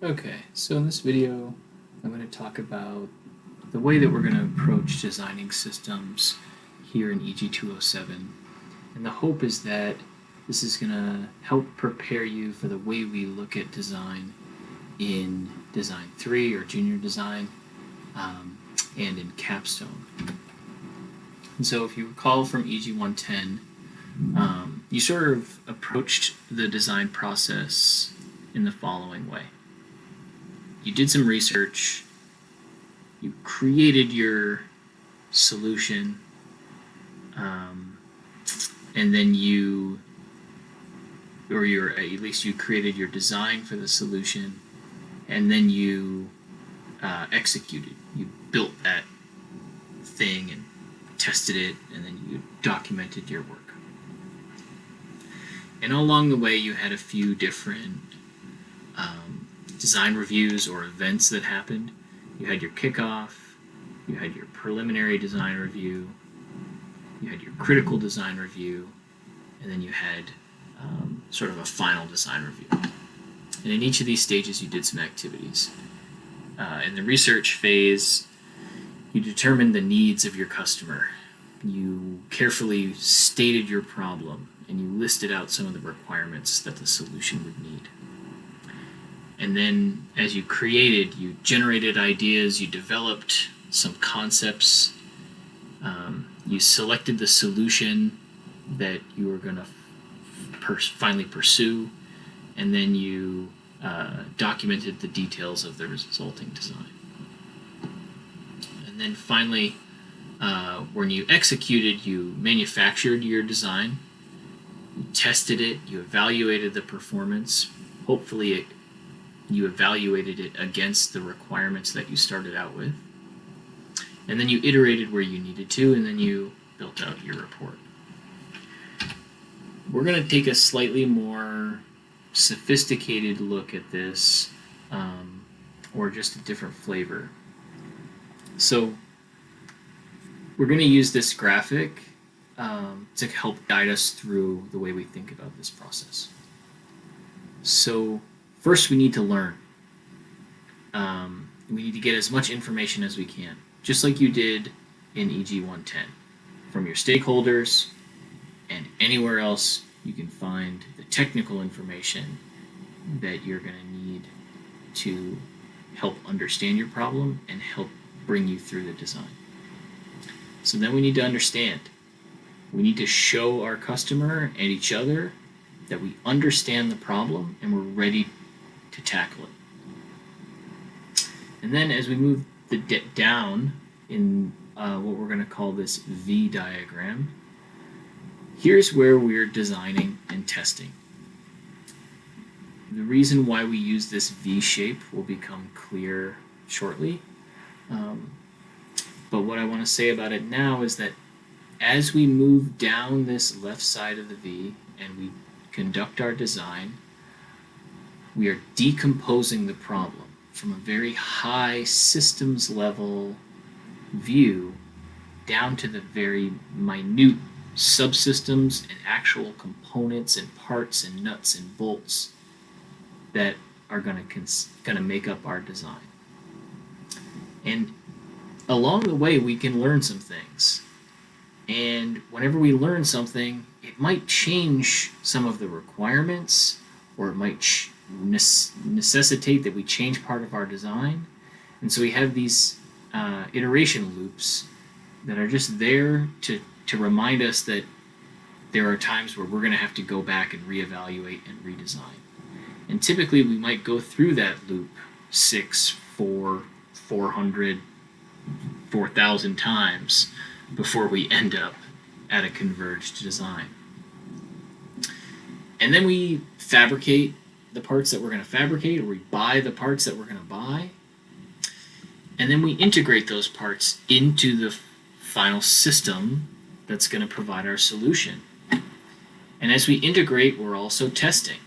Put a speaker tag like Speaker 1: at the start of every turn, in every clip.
Speaker 1: Okay, so in this video, I'm going to talk about the way that we're going to approach designing systems here in EG207. And the hope is that this is going to help prepare you for the way we look at design in Design 3 or Junior Design and in Capstone. And so if you recall from EG110, you sort of approached the design process in the following way. You did some research, you created your solution, and then at least you created your design for the solution, and then you executed. You built that thing and tested it, and then you documented your work. And along the way, you had a few different design reviews or events that happened. You had your kickoff, you had your preliminary design review, you had your critical design review, and then you had sort of a final design review. And in each of these stages, you did some activities. In the research phase, you determined the needs of your customer. You carefully stated your problem, and you listed out some of the requirements that the solution would need. And then as you created, you generated ideas, you developed some concepts, you selected the solution that you were going to finally pursue, and then you documented the details of the resulting design. And then finally, when you executed, you manufactured your design, you tested it, you evaluated the performance, hopefully you evaluated it against the requirements that you started out with, and then you iterated where you needed to, and then you built out your report. We're going to take a slightly more sophisticated look at this, or just a different flavor. So we're going to use this graphic to help guide us through the way we think about this process. So first, we need to learn. We need to get as much information as we can, just like you did in EG110, from your stakeholders and anywhere else you can find the technical information that you're going to need to help understand your problem and help bring you through the design. So then we need to understand. We need to show our customer and each other that we understand the problem and we're ready to tackle it. And then as we move down in what we're going to call this V diagram, here's where we're designing and testing. The reason why we use this V shape will become clear shortly. But what I want to say about it now is that as we move down this left side of the V and we conduct our design, we are decomposing the problem from a very high systems level view down to the very minute subsystems and actual components and parts and nuts and bolts that are going to make up our design. And along the way, we can learn some things. And whenever we learn something, it might change some of the requirements, or it might necessitate that we change part of our design. And so we have these iteration loops that are just there to remind us that there are times where we're going to have to go back and reevaluate and redesign. And typically we might go through that loop 400, 4,000 times before we end up at a converged design. And then we fabricate the parts that we're going to fabricate, or we buy the parts that we're going to buy, and then we integrate those parts into the final system that's going to provide our solution. And as we integrate, we're also testing.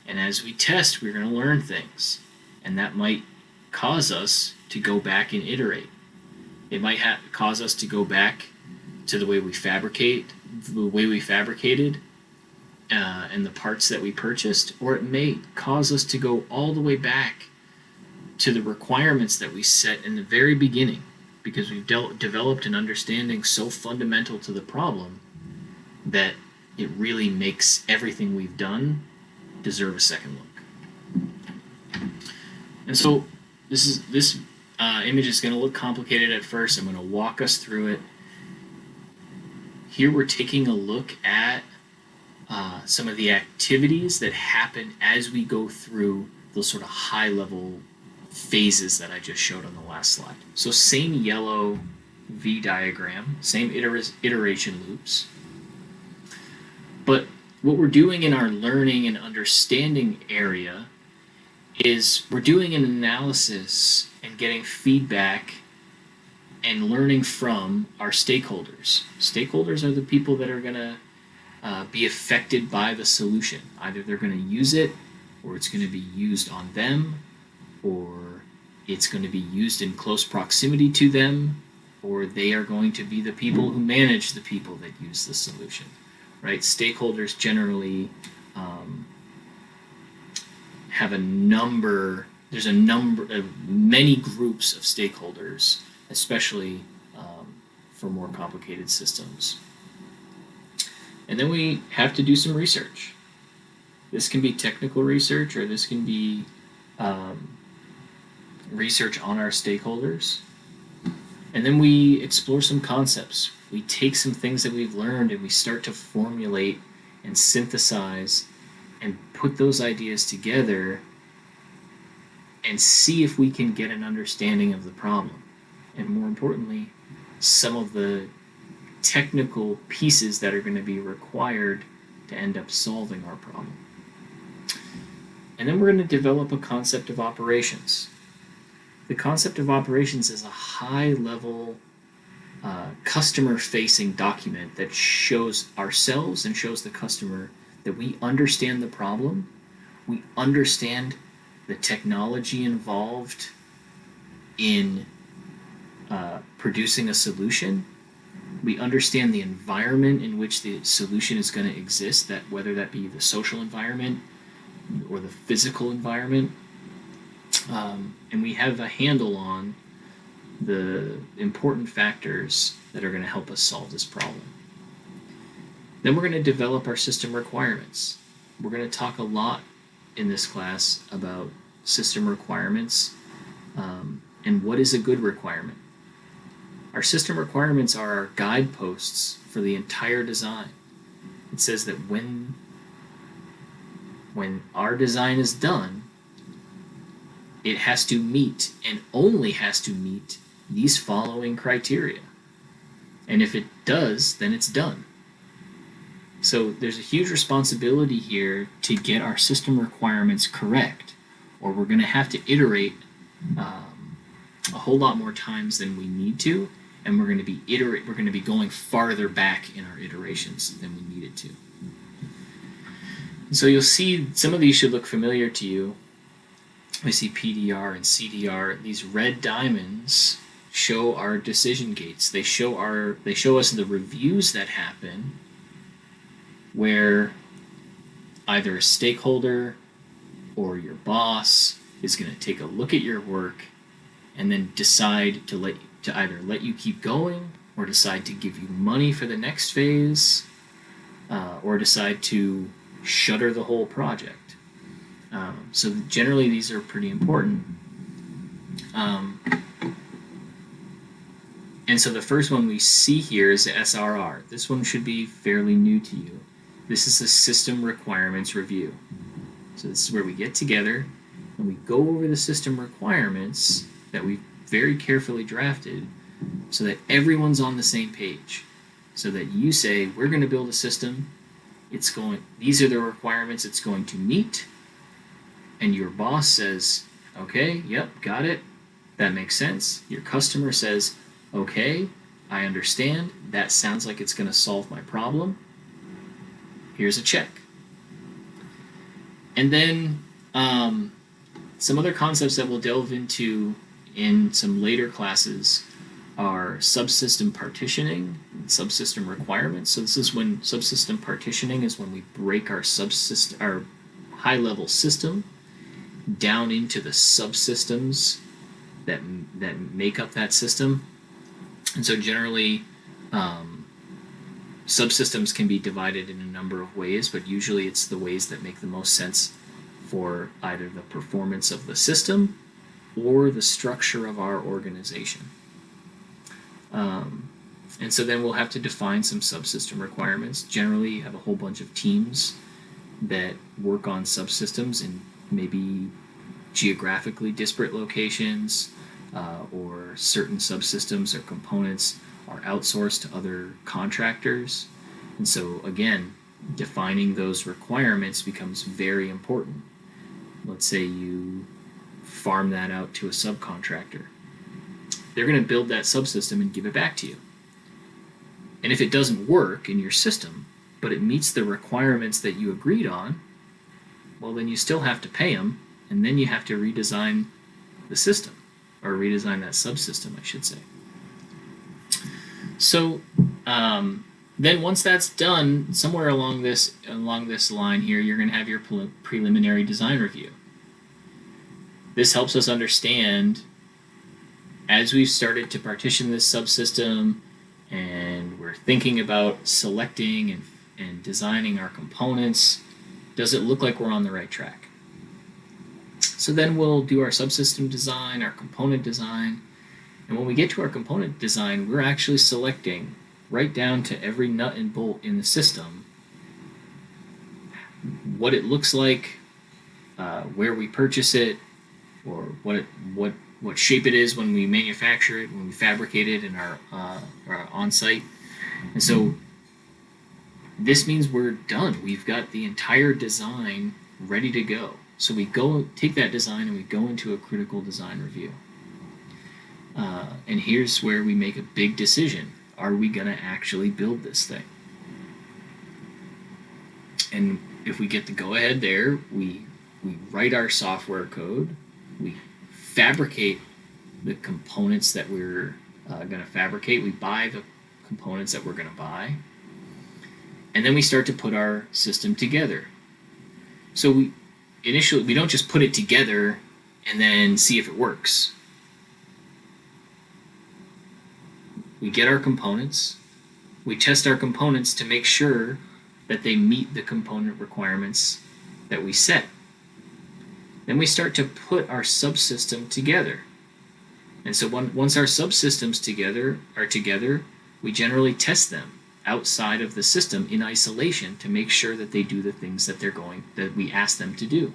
Speaker 1: And as we test, we're going to learn things. And that might cause us to go back and iterate. It might cause us to go back to the way we fabricated, and the parts that we purchased, or it may cause us to go all the way back to the requirements that we set in the very beginning, because we've developed an understanding so fundamental to the problem that it really makes everything we've done deserve a second look. And so this image is going to look complicated at first. I'm going to walk us through it. Here we're taking a look at some of the activities that happen as we go through those sort of high-level phases that I just showed on the last slide. So same yellow V diagram, same iteration loops. But what we're doing in our learning and understanding area is we're doing an analysis and getting feedback and learning from our stakeholders. Stakeholders are the people that are going to be affected by the solution. Either they're going to use it, or it's going to be used on them, or it's going to be used in close proximity to them, or they are going to be the people who manage the people that use the solution, right? Stakeholders generally have there's many groups of stakeholders, especially for more complicated systems. And then we have to do some research. This can be technical research, or this can be research on our stakeholders. And then we explore some concepts. We take some things that we've learned and we start to formulate and synthesize and put those ideas together and see if we can get an understanding of the problem. And more importantly, some of the technical pieces that are going to be required to end up solving our problem. And then we're going to develop a concept of operations. The concept of operations is a high-level customer-facing document that shows ourselves and shows the customer that we understand the problem, we understand the technology involved in producing a solution, we understand the environment in which the solution is going to exist, that whether that be the social environment or the physical environment, and we have a handle on the important factors that are going to help us solve this problem. Then we're going to develop our system requirements. We're going to talk a lot in this class about system requirements and what is a good requirement. Our system requirements are our guideposts for the entire design. It says that when our design is done, it has to meet and only has to meet these following criteria. And if it does, then it's done. So there's a huge responsibility here to get our system requirements correct, or we're going to have to iterate a whole lot more times than we need to, and we're going to be going farther back in our iterations than we needed to. So you'll see some of these should look familiar to you. We see PDR and CDR. These red diamonds show our decision gates. They show us the reviews that happen where either a stakeholder or your boss is going to take a look at your work and then decide to either let you keep going, or decide to give you money for the next phase, or decide to shutter the whole project. So generally these are pretty important. And so the first one we see here is the SRR. This one should be fairly new to you. This is a system requirements review. So this is where we get together and we go over the system requirements that we've very carefully drafted so that everyone's on the same page. So that you say, we're going to build a system, these are the requirements it's going to meet, and your boss says, okay, yep, got it, that makes sense. Your customer says, okay, I understand, that sounds like it's going to solve my problem. Here's a check. And then some other concepts that we'll delve into in some later classes our subsystem partitioning, subsystem requirements. So this is when subsystem partitioning is when we break our subsystem, our high-level system down into the subsystems that make up that system. And so generally, subsystems can be divided in a number of ways, but usually it's the ways that make the most sense for either the performance of the system or the structure of our organization. And so then we'll have to define some subsystem requirements. Generally, you have a whole bunch of teams that work on subsystems in maybe geographically disparate locations, or certain subsystems or components are outsourced to other contractors. And so again, defining those requirements becomes very important. Let's say you farm that out to a subcontractor. They're going to build that subsystem and give it back to you. And if it doesn't work in your system, but it meets the requirements that you agreed on, well, then you still have to pay them, and then you have to redesign the system, or redesign that subsystem, I should say. So then once that's done, somewhere along this line here, you're going to have your preliminary design review. This helps us understand, as we've started to partition this subsystem and we're thinking about selecting and designing our components, does it look like we're on the right track? So then we'll do our subsystem design, our component design, and when we get to our component design, we're actually selecting right down to every nut and bolt in the system what it looks like, where we purchase it, or what shape it is when we manufacture it, when we fabricate it in our on-site. And so this means we're done. We've got the entire design ready to go. So we go take that design and we go into a critical design review. And here's where we make a big decision. Are we going to actually build this thing? And if we get the go-ahead there, we write our software code, we fabricate the components that we're going to fabricate, we buy the components that we're going to buy, and then we start to put our system together. So initially, we don't just put it together and then see if it works. We get our components, we test our components to make sure that they meet the component requirements that we set. Then we start to put our subsystem together. And so once our subsystems are together, we generally test them outside of the system in isolation to make sure that they do the things that we ask them to do.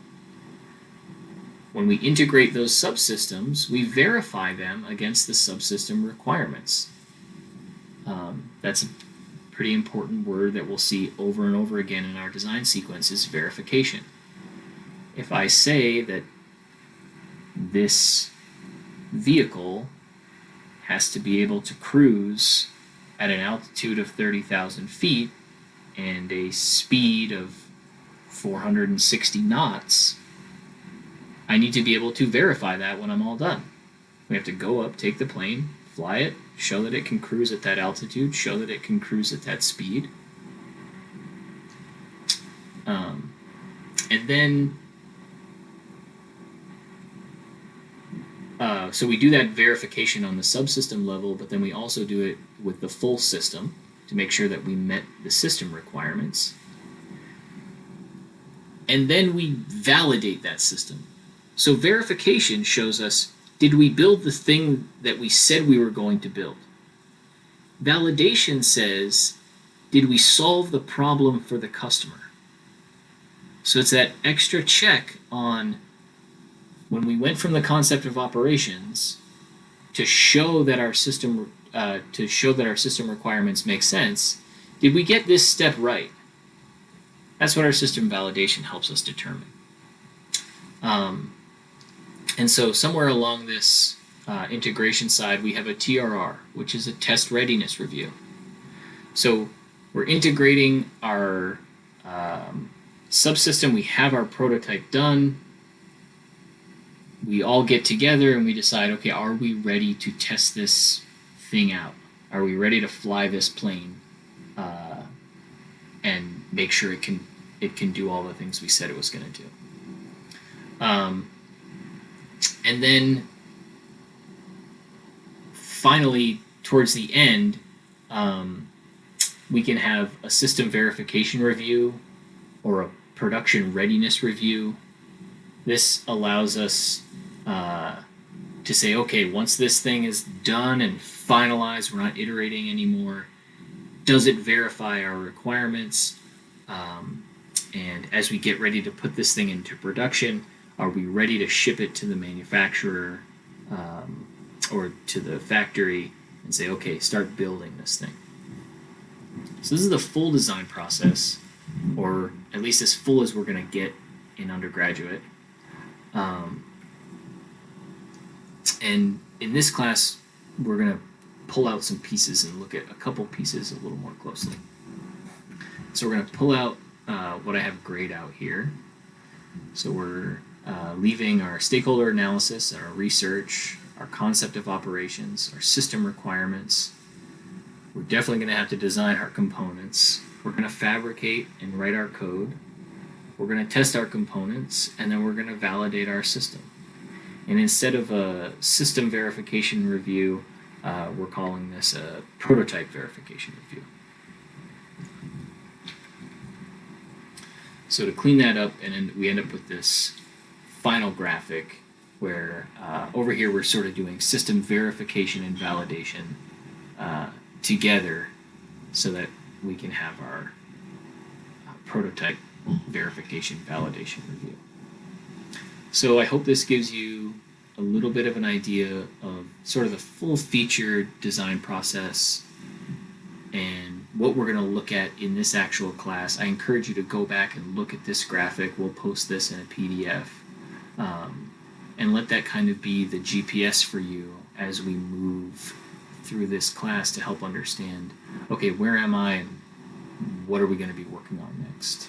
Speaker 1: When we integrate those subsystems, we verify them against the subsystem requirements. That's a pretty important word that we'll see over and over again in our design sequence is verification. If I say that this vehicle has to be able to cruise at an altitude of 30,000 feet and a speed of 460 knots, I need to be able to verify that when I'm all done. We have to go up, take the plane, fly it, show that it can cruise at that altitude, show that it can cruise at that speed. And then so we do that verification on the subsystem level, but then we also do it with the full system to make sure that we met the system requirements. And then we validate that system. So verification shows us, did we build the thing that we said we were going to build? Validation says, did we solve the problem for the customer? So it's that extra check on when we went from the concept of operations to show that our system requirements make sense. Did we get this step right? That's what our system validation helps us determine. And so somewhere along this integration side, we have a TRR, which is a test readiness review. So we're integrating our subsystem. We have our prototype done. We all get together and we decide, okay, are we ready to test this thing out? Are we ready to fly this plane and make sure it can do all the things we said it was going to do? And then finally, towards the end, we can have a system verification review or a production readiness review. This allows us to say, okay, once this thing is done and finalized, we're not iterating anymore, does it verify our requirements? And as we get ready to put this thing into production, are we ready to ship it to the manufacturer or to the factory and say, okay, start building this thing? So this is the full design process, or at least as full as we're going to get in undergraduate. And in this class, we're going to pull out some pieces and look at a couple pieces a little more closely. So we're going to pull out what I have grayed out here. So we're leaving our stakeholder analysis and our research, our concept of operations, our system requirements. We're definitely going to have to design our components. We're going to fabricate and write our code. We're going to test our components, and then we're going to validate our system. And instead of a system verification review, we're calling this a prototype verification review. So to clean that up, and then we end up with this final graphic where over here we're sort of doing system verification and validation together so that we can have our prototype verification validation review. So I hope this gives you a little bit of an idea of sort of the full featured design process and what we're going to look at in this actual class. I encourage you to go back and look at this graphic. We'll post this in a PDF and let that kind of be the GPS for you as we move through this class to help understand, okay, where am I and what are we going to be working on next?